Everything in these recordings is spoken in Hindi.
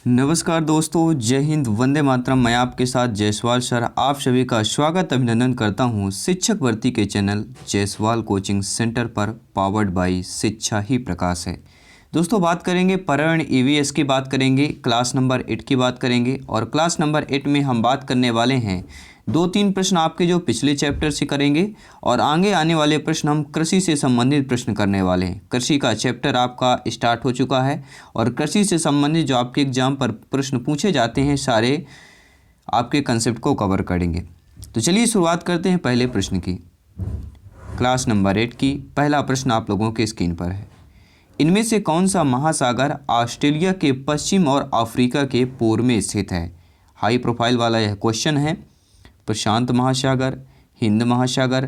नमस्कार दोस्तों, जय हिंद, वंदे मातरम। मैं आपके साथ जायसवाल सर आप सभी का स्वागत अभिनंदन करता हूं शिक्षक भर्ती के चैनल जायसवाल कोचिंग सेंटर पर, पावर्ड बाय शिक्षा ही प्रकाश है। दोस्तों बात करेंगे पर्यावरण ईवीएस की, बात करेंगे क्लास नंबर 8 की बात करेंगे। और क्लास नंबर 8 में हम बात करने वाले हैं 2-3 प्रश्न आपके जो पिछले चैप्टर से करेंगे और आगे आने वाले प्रश्न हम कृषि से संबंधित प्रश्न करने वाले हैं। कृषि का चैप्टर आपका स्टार्ट हो चुका है और कृषि से संबंधित जो आपके एग्जाम पर प्रश्न पूछे जाते हैं सारे आपके कंसेप्ट को कवर करेंगे। तो चलिए शुरुआत करते हैं पहले प्रश्न की। क्लास नंबर 8 की पहला प्रश्न आप लोगों के स्क्रीन पर है। इनमें से कौन सा महासागर ऑस्ट्रेलिया के पश्चिम और अफ्रीका के पूर्व में स्थित है? हाई प्रोफाइल वाला यह क्वेश्चन है। प्रशांत महासागर, हिंद महासागर,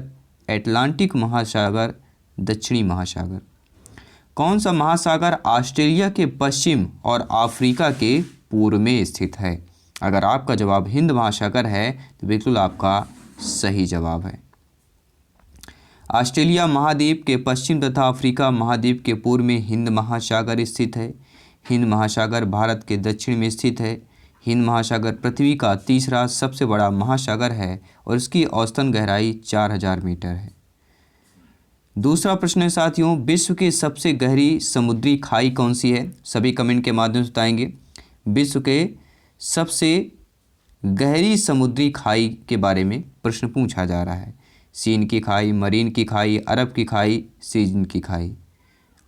अटलांटिक महासागर, दक्षिणी महासागर। कौन सा महासागर ऑस्ट्रेलिया के पश्चिम और अफ्रीका के पूर्व में स्थित है? अगर आपका जवाब हिंद महासागर है तो बिल्कुल आपका सही जवाब है। ऑस्ट्रेलिया महाद्वीप के पश्चिम तथा अफ्रीका महाद्वीप के पूर्व में हिंद महासागर स्थित है। हिंद महासागर भारत के दक्षिण में स्थित है। हिंद महासागर पृथ्वी का तीसरा सबसे बड़ा महासागर है और इसकी औसतन गहराई 4000 मीटर है। दूसरा प्रश्न है साथियों, विश्व की सबसे गहरी समुद्री खाई कौन सी है? सभी कमेंट के माध्यम से बताएंगे। विश्व के सबसे गहरी समुद्री खाई के बारे में प्रश्न पूछा जा रहा है। सीन की खाई, मरीन की खाई, अरब की खाई, सीजन की खाई।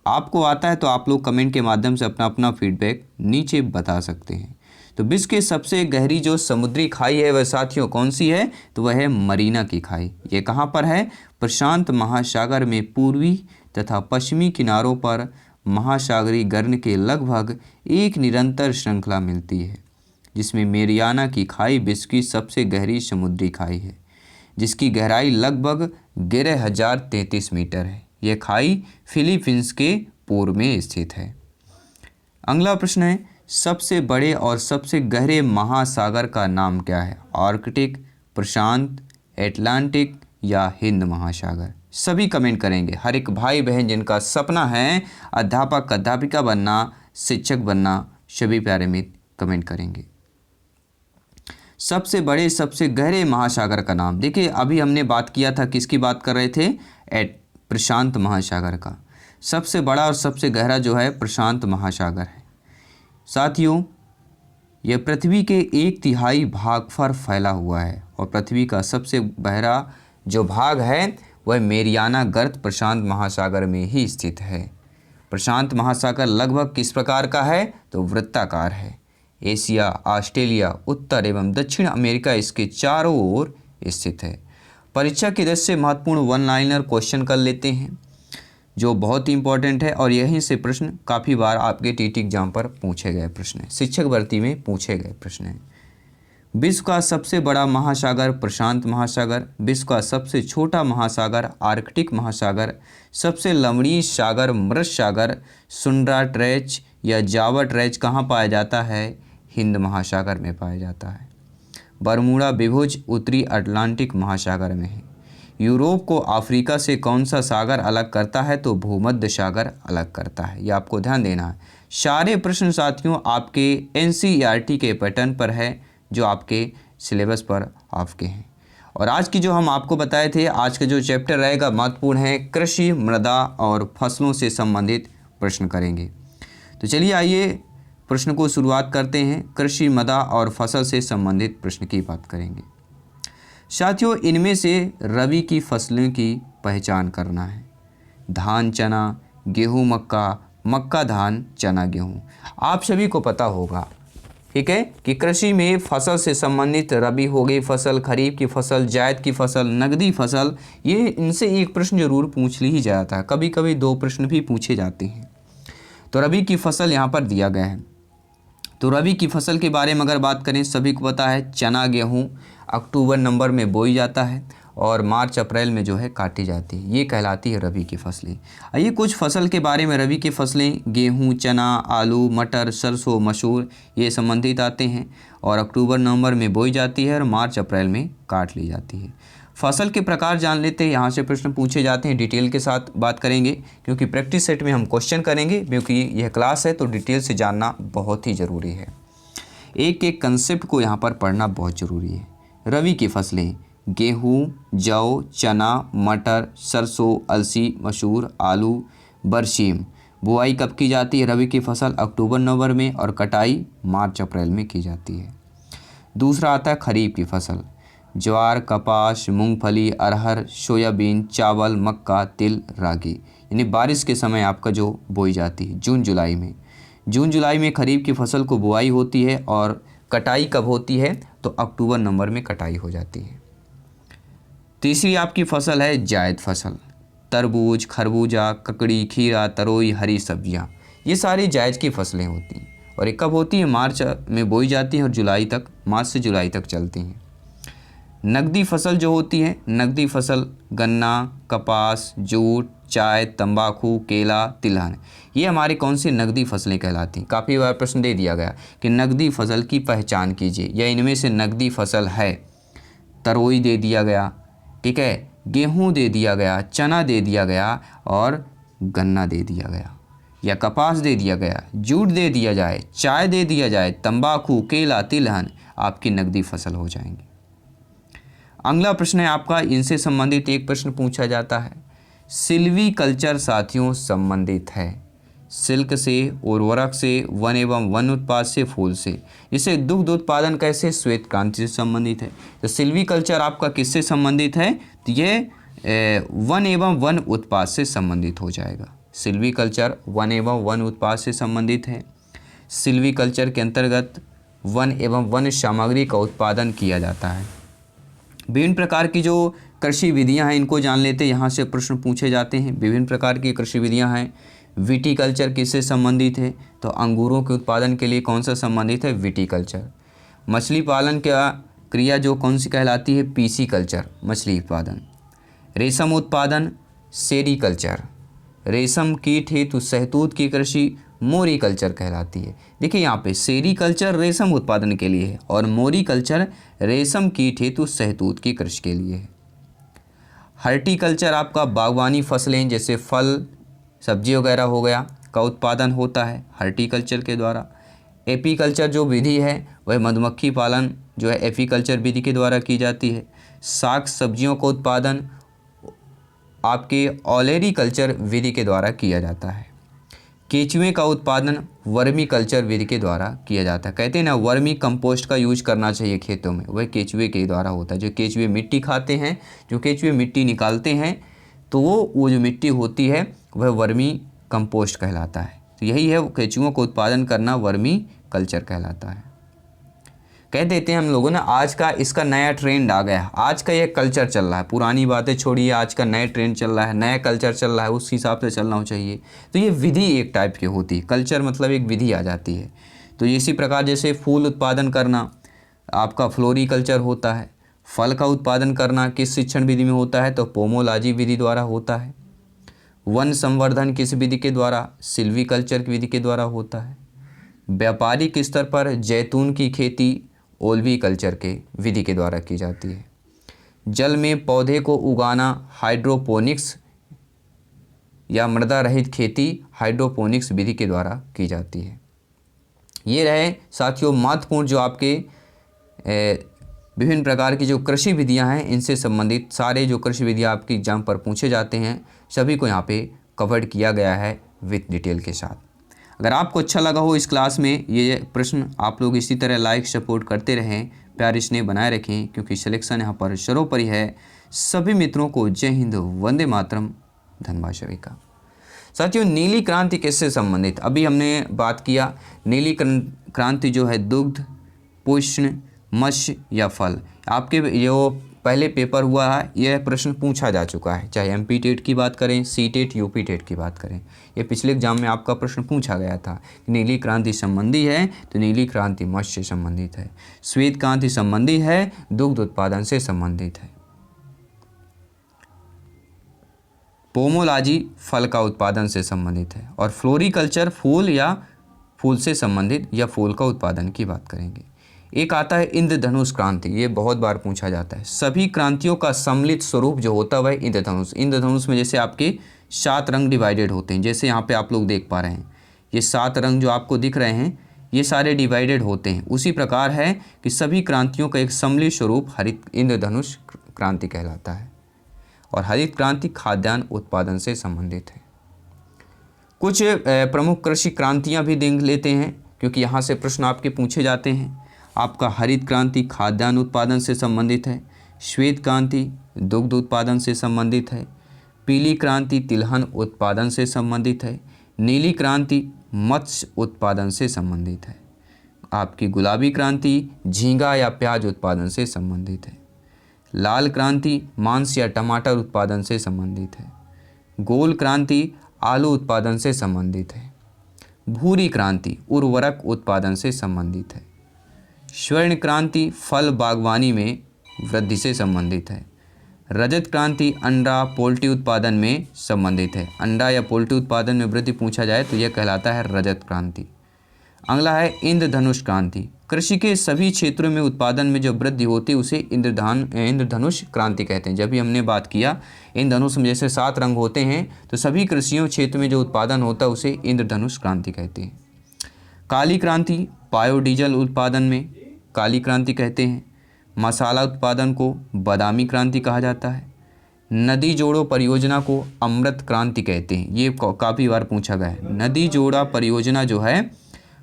आपको आता है तो आप लोग कमेंट के माध्यम से अपना अपना फीडबैक नीचे बता सकते हैं। तो विश्व की सबसे गहरी जो समुद्री खाई है वह साथियों कौन सी है? तो वह है मरीना की खाई। ये कहाँ पर है? प्रशांत महासागर में पूर्वी तथा पश्चिमी किनारों पर महासागरीय गर्न के लगभग एक निरंतर श्रृंखला मिलती है, जिसमें मेरियाना की खाई विश्व की सबसे गहरी समुद्री खाई है, जिसकी गहराई लगभग 11033 मीटर है। यह खाई फिलीपींस के पूर्व में स्थित है। अगला प्रश्न है, सबसे बड़े और सबसे गहरे महासागर का नाम क्या है? आर्कटिक, प्रशांत, अटलांटिक या हिंद महासागर? सभी कमेंट करेंगे। हर एक भाई बहन जिनका सपना है अध्यापक अध्यापिका बनना, शिक्षक बनना, सभी प्यारे मित्र कमेंट करेंगे। सबसे बड़े सबसे गहरे महासागर का नाम, देखिए अभी हमने बात किया था, किसकी बात कर रहे थे? प्रशांत महासागर का। सबसे बड़ा और सबसे गहरा जो है प्रशांत महासागर है। साथियों यह पृथ्वी के 1/3 भाग पर फैला हुआ है और पृथ्वी का सबसे गहरा जो भाग है वह मेरियाना गर्त प्रशांत महासागर में ही स्थित है। प्रशांत महासागर लगभग किस प्रकार का है? तो वृत्ताकार है। एशिया, ऑस्ट्रेलिया, उत्तर एवं दक्षिण अमेरिका इसके चारों ओर स्थित है। परीक्षा के दृष्टि से महत्वपूर्ण वन लाइनर क्वेश्चन कर लेते हैं जो बहुत ही इंपॉर्टेंट है और यहीं से प्रश्न काफ़ी बार आपके टीटी एग्जाम पर पूछे गए प्रश्न है, शिक्षक भर्ती में पूछे गए प्रश्न है। विश्व का सबसे बड़ा महासागर प्रशांत महासागर, विश्व का सबसे छोटा महासागर आर्कटिक महासागर, सबसे लवणीय सागर मृत सागर सुंड्रा ट्रेच या जावा ट्रेच कहाँ पाया जाता है? हिंद महासागर में पाया जाता है। बरमूडा द्विभुज उत्तरी अटलांटिक महासागर में है। यूरोप को अफ्रीका से कौन सा सागर अलग करता है? तो भूमध्य सागर अलग करता है। ये आपको ध्यान देना है। सारे प्रश्न साथियों आपके एनसीईआरटी के पैटर्न पर है जो आपके सिलेबस पर आपके हैं। और आज की जो हम आपको बताए थे, आज का जो चैप्टर रहेगा महत्वपूर्ण है, कृषि, मृदा और फसलों से संबंधित प्रश्न करेंगे। तो चलिए आइए प्रश्न को शुरुआत करते हैं। कृषि, मृदा और फसल से संबंधित प्रश्न की बात करेंगे। साथियों इनमें से रबी की फसलों की पहचान करना है। धान, चना, गेहूं, मक्का, मक्का, धान, चना, गेहूं। आप सभी को पता होगा, ठीक है, कि कृषि में फसल से संबंधित रबी हो गई फसल, खरीफ की फसल, जायद की फसल, नगदी फसल, ये इनसे एक प्रश्न जरूर पूछ ही जाता है। कभी कभी 2 प्रश्न भी पूछे जाते हैं। तो रबी की फसल यहाँ पर दिया गया है। तो रबी की फसल के बारे में अगर बात करें, सभी को पता है चना, गेहूं अक्टूबर नवंबर में बोई जाता है और मार्च अप्रैल में जो है काटी जाती है। ये कहलाती है रबी की फसलें। आइए कुछ फसल के बारे में। रबी की फसलें गेहूं, चना, आलू, मटर, सरसों, मसूर ये संबंधित आते हैं और अक्टूबर नवंबर में बोई जाती है और मार्च अप्रैल में काट ली जाती है। फसल के प्रकार जान लेते हैं, यहाँ से प्रश्न पूछे जाते हैं, डिटेल के साथ बात करेंगे क्योंकि प्रैक्टिस सेट में हम क्वेश्चन करेंगे, क्योंकि यह क्लास है तो डिटेल से जानना बहुत ही ज़रूरी है। एक एक कंसेप्ट को यहाँ पर पढ़ना बहुत ज़रूरी है। रबी की फसलें गेहूँ, जौ, चना, मटर, सरसों, अलसी, मसूर, आलू, बरसीम। बुआई कब की जाती है? रबी की फसल अक्टूबर नवंबर में और कटाई मार्च अप्रैल में की जाती है। दूसरा आता है खरीफ की फसल, ज्वार, कपास, मूंगफली, अरहर, सोयाबीन, चावल, मक्का, तिल, रागी। यानी बारिश के समय आपका जो बोई जाती है जून जुलाई में। जून जुलाई में खरीफ की फसल को बुआई होती है और कटाई कब होती है? तो अक्टूबर नवंबर में कटाई हो जाती है। तीसरी आपकी फसल है जायद फसल, तरबूज, खरबूजा, ककड़ी, खीरा, तरोई, हरी सब्जियां। ये सारी जायद की फसलें होती हैं और ये कब होती हैं? मार्च में बोई जाती हैं और जुलाई तक, मार्च से जुलाई तक चलती हैं। नकदी फसल जो होती है, नकदी फसल गन्ना, कपास, जूट, चाय, तंबाकू, केला, तिलहन। ये हमारी कौन सी नकदी फसलें कहलाती हैं? काफ़ी बार प्रश्न दे दिया गया कि नकदी फसल की पहचान कीजिए या इनमें से नकदी फसल है। तरोई दे दिया गया, ठीक है, गेहूँ दे दिया गया, चना दे दिया गया और गन्ना दे दिया गया, या कपास दे दिया गया, जूट दे दिया जाए, चाय दे दिया जाए, तंबाकू, केला, तिलहन आपकी नकदी फसल हो जाएंगी। अगला प्रश्न है आपका, इनसे संबंधित एक प्रश्न पूछा जाता है। सिल्वी कल्चर साथियों संबंधित है सिल्क से, उर्वरक से, वन एवं वन उत्पाद से, फूल से। इसे दुग्ध उत्पादन कैसे? श्वेत क्रांति से संबंधित है। तो सिल्वी कल्चर आपका किससे संबंधित है? तो ये वन एवं वन उत्पाद से संबंधित हो जाएगा। सिल्वी कल्चर वन एवं वन उत्पाद से संबंधित है। सिल्वी कल्चर के अंतर्गत वन एवं वन सामग्री का उत्पादन किया जाता है। विभिन्न प्रकार की जो कृषि विधियां हैं इनको जान लेते हैं, यहाँ से प्रश्न पूछे जाते हैं। विभिन्न प्रकार की कृषि विधियां हैं। विटीकल्चर किससे संबंधित है? तो अंगूरों के उत्पादन के लिए कौन सा संबंधित है? विटीकल्चर। मछली पालन का क्रिया जो कौन सी कहलाती है? पीसी कल्चर, मछली उत्पादन। रेशम उत्पादन सेरीकल्चर। रेशम कीट हेतु शहतूत की कृषि मोरीकल्चर कहलाती है। देखिए यहाँ पे सेरीकल्चर रेशम उत्पादन के लिए है और मोरीकल्चर रेशम कीट हेतु शहतूत की कृषि के लिए है। हर्टिकल्चर आपका बागवानी फसलें जैसे फल, सब्जी वगैरह हो गया का उत्पादन होता है हर्टिकल्चर के द्वारा। एपीकल्चर जो विधि है वह मधुमक्खी पालन जो है एपीकल्चर विधि के द्वारा की जाती है। साग सब्जियों का उत्पादन आपके ओलेरीकल्चर विधि के द्वारा किया जाता है। केचुए का उत्पादन वर्मी कल्चर विधि के द्वारा किया जाता है। कहते हैं ना वर्मी कंपोस्ट का यूज करना चाहिए खेतों में, वह केचुए के द्वारा होता है। जो केचुए मिट्टी खाते हैं, जो केचुए मिट्टी निकालते हैं, तो वो जो मिट्टी होती है वह वर्मी कंपोस्ट कहलाता है। तो यही है, केचुओं को उत्पादन करना वर्मी कल्चर कहलाता है। कह देते हैं हम लोगों ने आज का इसका नया ट्रेंड आ गया, आज का ये कल्चर चल रहा है, पुरानी बातें छोड़िए, आज का नया ट्रेंड चल रहा है, नया कल्चर चल रहा है, उस हिसाब से चलना चाहिए। तो ये विधि एक टाइप की होती है, कल्चर मतलब एक विधि आ जाती है। तो इसी प्रकार जैसे फूल उत्पादन करना आपका फ्लोरीकल्चर होता है। फल का उत्पादन करना किस शिक्षण विधि में होता है? तो पोमोलॉजी विधि द्वारा होता है। वन संवर्धन किस विधि के द्वारा? सिल्वीकल्चर की विधि के द्वारा होता है। व्यापारिक स्तर पर जैतून की खेती ओल्वीकल्चर के विधि के द्वारा की जाती है। जल में पौधे को उगाना हाइड्रोपोनिक्स या मृदा रहित खेती हाइड्रोपोनिक्स विधि के द्वारा की जाती है। ये रहे साथियों महत्वपूर्ण जो आपके विभिन्न प्रकार की जो कृषि विधियां हैं इनसे संबंधित सारे जो कृषि विधियां आपके एग्जाम पर पूछे जाते हैं सभी को यहाँ पे कवर किया गया है विथ डिटेल के साथ। अगर आपको अच्छा लगा हो इस क्लास में ये प्रश्न, आप लोग इसी तरह लाइक सपोर्ट करते रहें, प्यार स्नेह बनाए रखें, क्योंकि सिलेक्शन यहाँ पर सर्वोपरि है। सभी मित्रों को जय हिंद, वंदे मातरम, धन्यवाद सभी का। साथियों नीली क्रांति किससे संबंधित? अभी हमने बात किया नीली क्रांति जो है दुग्ध, पुष्ण, मत्स्य या फल। आपके जो पहले पेपर हुआ है यह प्रश्न पूछा जा चुका है, चाहे एमपी टेट की बात करें, सी टेट, यूपी टेट की बात करें। ये पिछले एग्जाम में आपका प्रश्न पूछा गया था। नीली क्रांति संबंधी है तो नीली क्रांति मत्स्य से संबंधित है, श्वेत क्रांति संबंधी है दुग्ध उत्पादन से संबंधित है, पोमोलॉजी फल का उत्पादन से संबंधित है, और फ्लोरिकल्चर फूल या फूल से संबंधित या फूल का उत्पादन की बात करेंगे। एक आता है इंद्रधनुष क्रांति, ये बहुत बार पूछा जाता है। सभी क्रांतियों का सम्मिलित स्वरूप जो होता है वह इंद्रधनुष। इंद्रधनुष में जैसे आपके 7 रंग डिवाइडेड होते हैं, जैसे यहाँ पे आप लोग देख पा रहे हैं ये 7 रंग जो आपको दिख रहे हैं ये सारे डिवाइडेड होते हैं। उसी प्रकार है कि सभी क्रांतियों का एक सम्मिलित स्वरूप हरित इंद्रधनुष क्रांति कहलाता है। और हरित क्रांति खाद्यान्न उत्पादन से संबंधित है। कुछ प्रमुख कृषि क्रांतियाँ भी देख लेते हैं, क्योंकि यहाँ से प्रश्न आपके पूछे जाते हैं। आपका हरित क्रांति खाद्यान्न उत्पादन से संबंधित है। श्वेत क्रांति दुग्ध उत्पादन से संबंधित है। पीली क्रांति तिलहन उत्पादन से संबंधित है। नीली क्रांति मत्स्य उत्पादन से संबंधित है। आपकी गुलाबी क्रांति झींगा या प्याज उत्पादन से संबंधित है। लाल क्रांति मांस या टमाटर उत्पादन से संबंधित है। गोल क्रांति आलू उत्पादन से संबंधित है। भूरी क्रांति उर्वरक उत्पादन से संबंधित है। स्वर्ण क्रांति फल बागवानी में वृद्धि से संबंधित है। रजत क्रांति अंडा पोल्ट्री उत्पादन में संबंधित है। अंडा या पोल्ट्री उत्पादन में वृद्धि पूछा जाए तो यह कहलाता है रजत क्रांति। अगला है इंद्रधनुष क्रांति। कृषि के सभी क्षेत्रों में उत्पादन में जो वृद्धि होती है उसे इंद्रधनुष क्रांति कहते हैं। जब भी हमने बात किया इंद्रधनुष में जैसे 7 रंग होते हैं, तो सभी कृषियों क्षेत्र में जो उत्पादन होता है उसे इंद्रधनुष क्रांति कहते हैं। काली क्रांति बायोडीजल उत्पादन में काली क्रांति कहते हैं। मसाला उत्पादन को बादामी क्रांति कहा जाता है। नदी जोड़ो परियोजना को अमृत क्रांति कहते हैं। ये काफ़ी बार पूछा गया है। नदी जोड़ा परियोजना जो है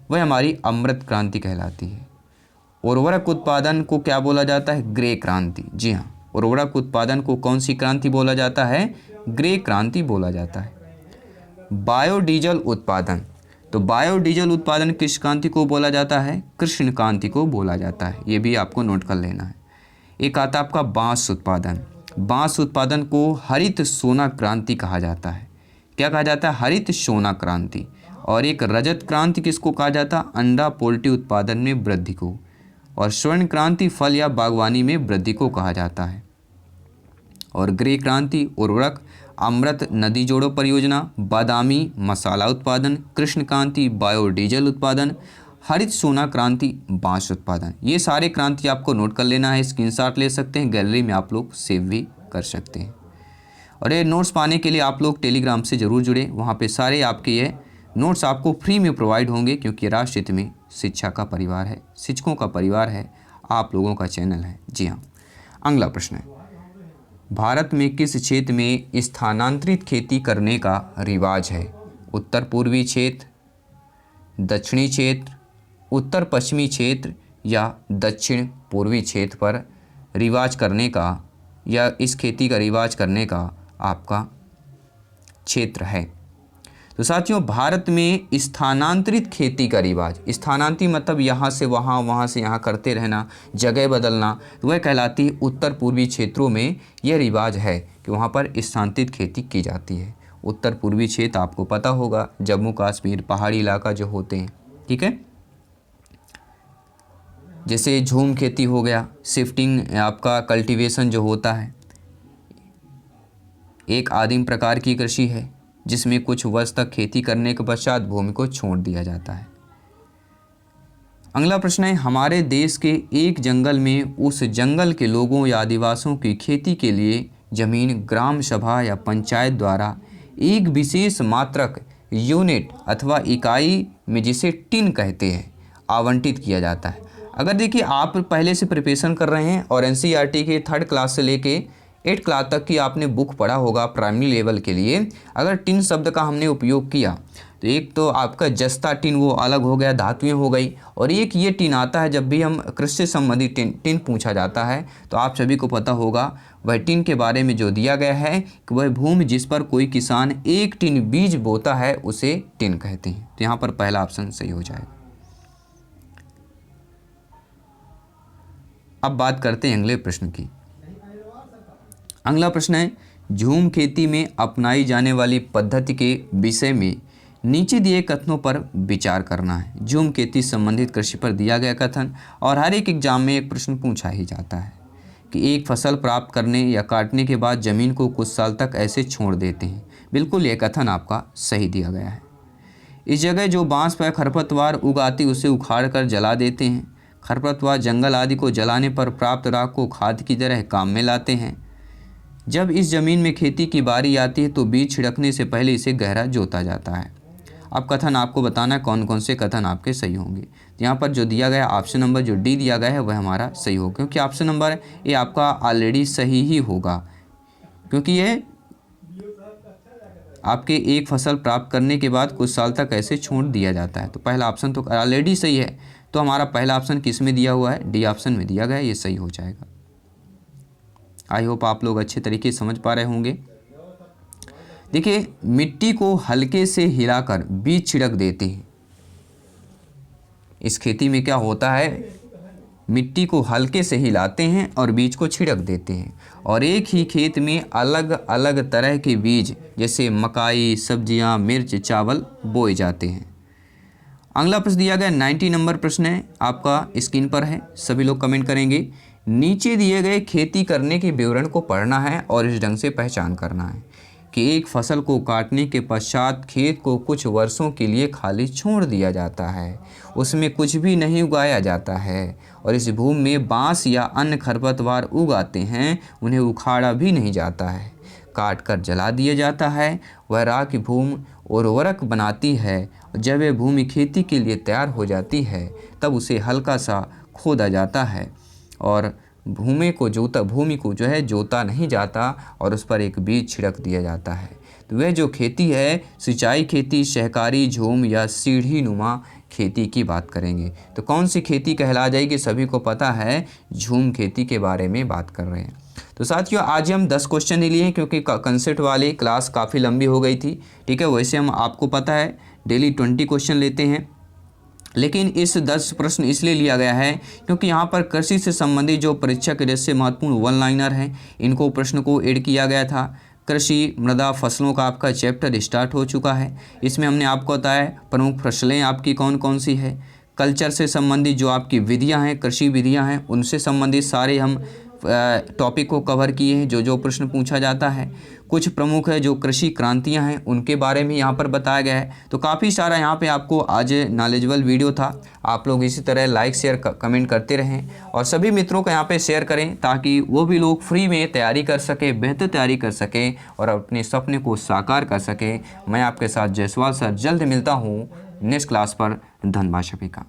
वह हमारी अमृत क्रांति कहलाती है। उर्वरक उत्पादन को क्या बोला जाता है? ग्रे क्रांति। जी हाँ, उर्वरक उत्पादन को कौन सी क्रांति बोला जाता है? ग्रे क्रांति बोला जाता है। बायोडीजल उत्पादन, तो बायोडीजल उत्पादन किस क्रांति को बोला जाता है? कृष्ण क्रांति को बोला जाता है। ये भी आपको नोट कर लेना है। एक आता आपका बांस उत्पादन। बांस उत्पादन को हरित सोना क्रांति कहा जाता है। क्या कहा जाता है? हरित सोना क्रांति। और एक रजत क्रांति किसको कहा जाता है? अंडा पोल्ट्री उत्पादन में वृद्धि को। और स्वर्ण क्रांति फल या बागवानी में वृद्धि को कहा जाता है। और ग्रे क्रांति उर्वरक, अमृत नदी जोड़ो परियोजना, बादामी मसाला उत्पादन, कृष्ण क्रांति बायोडीजल उत्पादन, हरित सोना क्रांति बांस उत्पादन। ये सारे क्रांति आपको नोट कर लेना है, स्क्रीनशॉट ले सकते हैं, गैलरी में आप लोग सेव भी कर सकते हैं। और ये नोट्स पाने के लिए आप लोग टेलीग्राम से ज़रूर जुड़े, वहाँ पे सारे आपके ये नोट्स आपको फ्री में प्रोवाइड होंगे, क्योंकि राष्ट्र हित में शिक्षा का परिवार है, शिक्षकों का परिवार है, आप लोगों का चैनल है। जी हाँ, अगला प्रश्न है, भारत में किस क्षेत्र में स्थानांतरित खेती करने का रिवाज है? उत्तर पूर्वी क्षेत्र, दक्षिणी क्षेत्र, उत्तर पश्चिमी क्षेत्र या दक्षिण पूर्वी क्षेत्र पर रिवाज करने का या इस खेती का रिवाज करने का आपका क्षेत्र है? तो साथियों, भारत में स्थानांतरित खेती का रिवाज, स्थानांतरित मतलब यहाँ से वहाँ, वहाँ से यहाँ करते रहना, जगह बदलना, तो वह कहलाती है उत्तर पूर्वी क्षेत्रों में यह रिवाज है कि वहाँ पर स्थानांतरित खेती की जाती है। उत्तर पूर्वी क्षेत्र आपको पता होगा, जम्मू कश्मीर पहाड़ी इलाका जो होते हैं, ठीक है। जैसे झूम खेती हो गया, शिफ्टिंग आपका कल्टीवेशन जो होता है, एक आदिम प्रकार की कृषि है जिसमें कुछ वर्ष तक खेती करने के पश्चात भूमि को छोड़ दिया जाता है। अगला प्रश्न है, हमारे देश के एक जंगल में उस जंगल के लोगों या आदिवासियों की खेती के लिए जमीन ग्राम सभा या पंचायत द्वारा एक विशेष मात्रक यूनिट अथवा इकाई में, जिसे टिन कहते हैं, आवंटित किया जाता है। अगर देखिए आप पहले से प्रिपरेशन कर रहे हैं और एनसीईआरटी के 3rd क्लास से लेके 8th क्लास तक की आपने बुक पढ़ा होगा प्राइमरी लेवल के लिए, अगर टिन शब्द का हमने उपयोग किया तो एक तो आपका जस्ता टिन वो अलग हो गया, धातुएं हो गई, और एक ये टिन आता है जब भी हम कृषि से संबंधित टिन पूछा जाता है तो आप सभी को पता होगा वह टिन के बारे में जो दिया गया है कि वह भूमि जिस पर कोई किसान 1 टिन बीज बोता है उसे टिन कहते हैं। तो यहाँ पर पहला ऑप्शन सही हो जाएगा। अब बात करते हैं अगले प्रश्न की। अगला प्रश्न है, झूम खेती में अपनाई जाने वाली पद्धति के विषय में नीचे दिए कथनों पर विचार करना है। झूम खेती संबंधित कृषि पर दिया गया कथन, और हर एक एग्जाम में एक प्रश्न पूछा ही जाता है कि एक फसल प्राप्त करने या काटने के बाद ज़मीन को कुछ साल तक ऐसे छोड़ देते हैं। बिल्कुल ये कथन आपका सही दिया गया है। इस जगह जो बांस पर खरपतवार उगाती उसे उखाड़ कर जला देते हैं। खरपतवार जंगल आदि को जलाने पर प्राप्त राख को खाद की तरह काम में लाते हैं। जब इस ज़मीन में खेती की बारी आती है तो बीज छिड़कने से पहले इसे गहरा जोता जाता है। अब कथन आपको बताना है कौन कौन से कथन आपके सही होंगे। यहाँ पर जो दिया गया ऑप्शन नंबर जो डी दिया गया है वह हमारा सही होगा, क्योंकि ऑप्शन नंबर ए आपका ऑलरेडी सही ही होगा, क्योंकि ये आपके एक फसल प्राप्त करने के बाद कुछ साल तक ऐसे छोड़ दिया जाता है। तो पहला ऑप्शन तो ऑलरेडी सही है, तो हमारा पहला ऑप्शन किस में दिया हुआ है, डी ऑप्शन में दिया गया है, ये सही हो जाएगा। आई होप आप लोग अच्छे तरीके से समझ पा रहे होंगे। देखिए, मिट्टी को हल्के से हिलाकर बीज छिड़क देते हैं। इस खेती में क्या होता है, मिट्टी को हल्के से हिलाते हैं और बीज को छिड़क देते हैं, और एक ही खेत में अलग अलग तरह के बीज जैसे मकाई, सब्जियां, मिर्च, चावल बोए जाते हैं। अगला प्रश्न दिया गया 90 नंबर प्रश्न है, आपका स्क्रीन पर है, सभी लोग कमेंट करेंगे। नीचे दिए गए खेती करने के विवरण को पढ़ना है और इस ढंग से पहचान करना है कि एक फसल को काटने के पश्चात खेत को कुछ वर्षों के लिए खाली छोड़ दिया जाता है, उसमें कुछ भी नहीं उगाया जाता है, और इस भूमि में बांस या अन्य खरपतवार उग आते हैं, उन्हें उखाड़ा भी नहीं जाता है, काट कर जला दिया जाता है। वह राख भूमि उर्वरक बनाती है। जब वह भूमि खेती के लिए तैयार हो जाती है तब उसे हल्का सा खोदा जाता है और भूमि को जो है जोता नहीं जाता और उस पर एक बीज छिड़क दिया जाता है। तो वह जो खेती है सिंचाई खेती, सहकारी, झूम या सीढ़ी नुमा खेती की बात करेंगे। तो कौन सी खेती कहला जाएगी, सभी को पता है, झूम खेती के बारे में बात कर रहे हैं। तो साथियों, आज हम 10 क्वेश्चन ले लिए हैं क्योंकि कंसेप्ट वाली क्लास काफ़ी लंबी हो गई थी। ठीक है, वैसे हम आपको पता है डेली 20 क्वेश्चन लेते हैं, लेकिन इस 10 प्रश्न इसलिए लिया गया है क्योंकि यहाँ पर कृषि से संबंधित जो परीक्षा के दृष्टि से महत्वपूर्ण वन लाइनर हैं, इनको प्रश्न को ऐड किया गया था। कृषि मृदा फसलों का आपका चैप्टर स्टार्ट हो चुका है। इसमें हमने आपको बताया प्रमुख फसलें आपकी कौन कौन सी है, कल्चर से संबंधित जो आपकी विधियाँ हैं, कृषि विधियाँ हैं, उनसे संबंधित सारे हम टॉपिक को कवर किए हैं, जो प्रश्न पूछा जाता है। कुछ प्रमुख है जो कृषि क्रांतियां हैं उनके बारे में यहाँ पर बताया गया है। तो काफ़ी सारा यहाँ पे आपको आज नॉलेजेबल वीडियो था। आप लोग इसी तरह लाइक शेयर कमेंट करते रहें और सभी मित्रों को यहाँ पे शेयर करें ताकि वो भी लोग फ्री में तैयारी कर सकें, बेहतर तैयारी कर सकें और अपने सपने को साकार कर सकें। मैं आपके साथ जायसवाल सर जल्द मिलता हूँ नेक्स्ट क्लास पर। धन्यवाद सभी का।